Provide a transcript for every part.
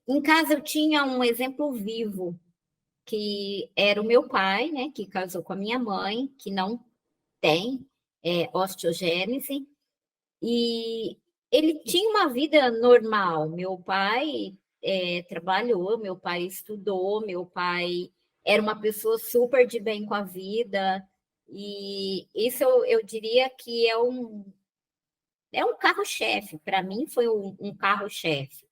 Em casa, eu tinha um exemplo vivo, que era o meu pai, né, que casou com a minha mãe, que não tem osteogênese, e ele tinha uma vida normal. Meu pai trabalhou, meu pai estudou, meu pai era uma pessoa super de bem com a vida, e isso eu diria que é um carro-chefe, para mim foi um carro-chefe.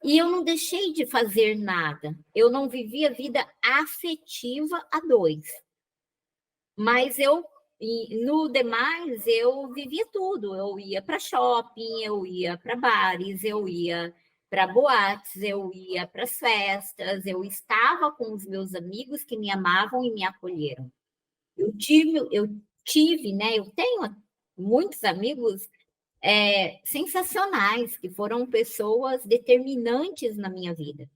E eu não deixei de fazer nada, eu não vivia vida afetiva a dois, mas no demais, eu vivia tudo. Eu ia para shopping, eu ia para bares, eu ia para boates, eu ia para as festas, eu estava com os meus amigos que me amavam e me acolheram. Eu tive, né? Eu tenho muitos amigos sensacionais, que foram pessoas determinantes na minha vida.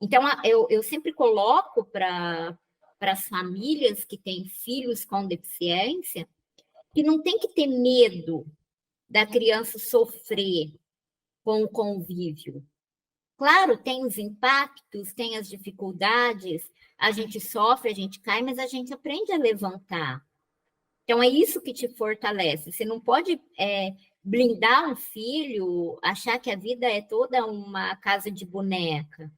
Então, eu sempre coloco para as famílias que têm filhos com deficiência que não tem que ter medo da criança sofrer com o convívio. Claro, tem os impactos, tem as dificuldades, a gente sofre, a gente cai, mas a gente aprende a levantar. Então, é isso que te fortalece. Você não pode blindar um filho, achar que a vida é toda uma casa de boneca.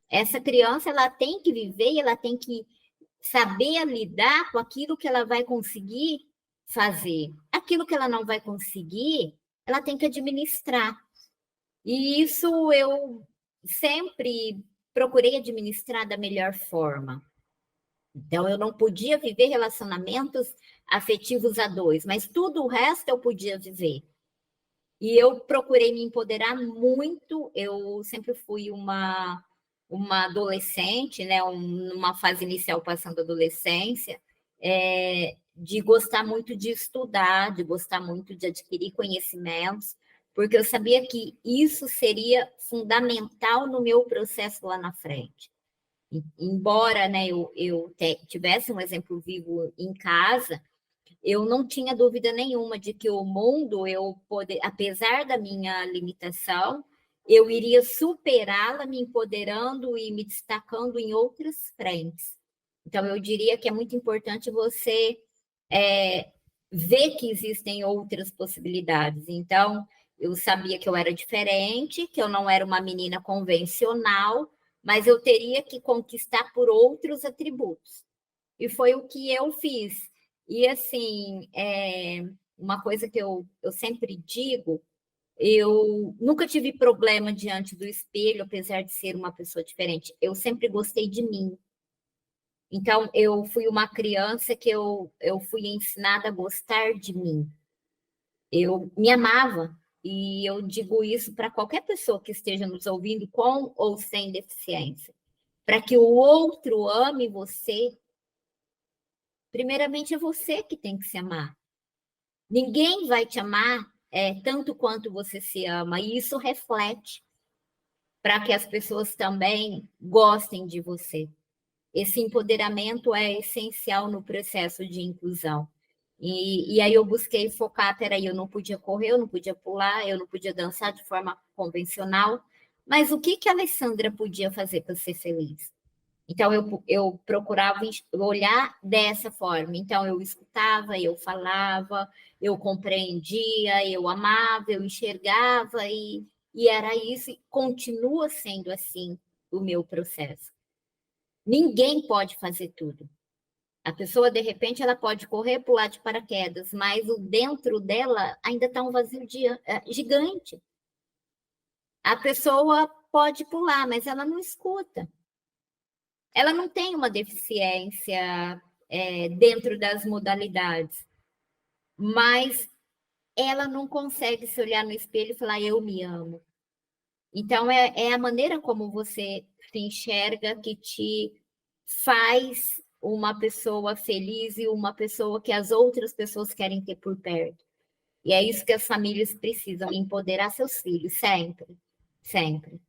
Essa criança, ela tem que viver e ela tem que saber lidar com aquilo que ela vai conseguir fazer. Aquilo que ela não vai conseguir, ela tem que administrar. E isso eu sempre procurei administrar da melhor forma. Então, eu não podia viver relacionamentos afetivos a dois, mas tudo o resto eu podia viver. E eu procurei me empoderar muito. Eu sempre fui uma adolescente, né, numa fase inicial passando a adolescência, de gostar muito de estudar, de gostar muito de adquirir conhecimentos, porque eu sabia que isso seria fundamental no meu processo lá na frente. Embora, né, eu tivesse um exemplo vivo em casa, eu não tinha dúvida nenhuma de que o mundo, apesar da minha limitação, eu iria superá-la me empoderando e me destacando em outras frentes. Então, eu diria que é muito importante você ver que existem outras possibilidades. Então, eu sabia que eu era diferente, que eu não era uma menina convencional, mas eu teria que conquistar por outros atributos. E foi o que eu fiz. E, assim, uma coisa que eu sempre digo, eu nunca tive problema diante do espelho, apesar de ser uma pessoa diferente. Eu sempre gostei de mim. Então, eu fui uma criança que eu fui ensinada a gostar de mim. Eu me amava. E eu digo isso para qualquer pessoa que esteja nos ouvindo com ou sem deficiência. Para que o outro ame você, primeiramente é você que tem que se amar. Ninguém vai te amar tanto quanto você se ama, e isso reflete para que as pessoas também gostem de você. Esse empoderamento é essencial no processo de inclusão. E aí eu busquei focar, peraí, eu não podia correr, eu não podia pular, eu não podia dançar de forma convencional, mas o que a Alessandra podia fazer para ser feliz? Então, eu procurava olhar dessa forma. Então, eu escutava, eu falava, eu compreendia, eu amava, eu enxergava, e era isso, e continua sendo assim o meu processo. Ninguém pode fazer tudo. A pessoa, de repente, ela pode correr, pular de paraquedas, mas o dentro dela ainda está um vazio gigante. A pessoa pode pular, mas ela não escuta. Ela não tem uma deficiência dentro das modalidades, mas ela não consegue se olhar no espelho e falar, eu me amo. Então, é a maneira como você se enxerga que te faz uma pessoa feliz e uma pessoa que as outras pessoas querem ter por perto. E é isso que as famílias precisam, empoderar seus filhos, sempre, sempre.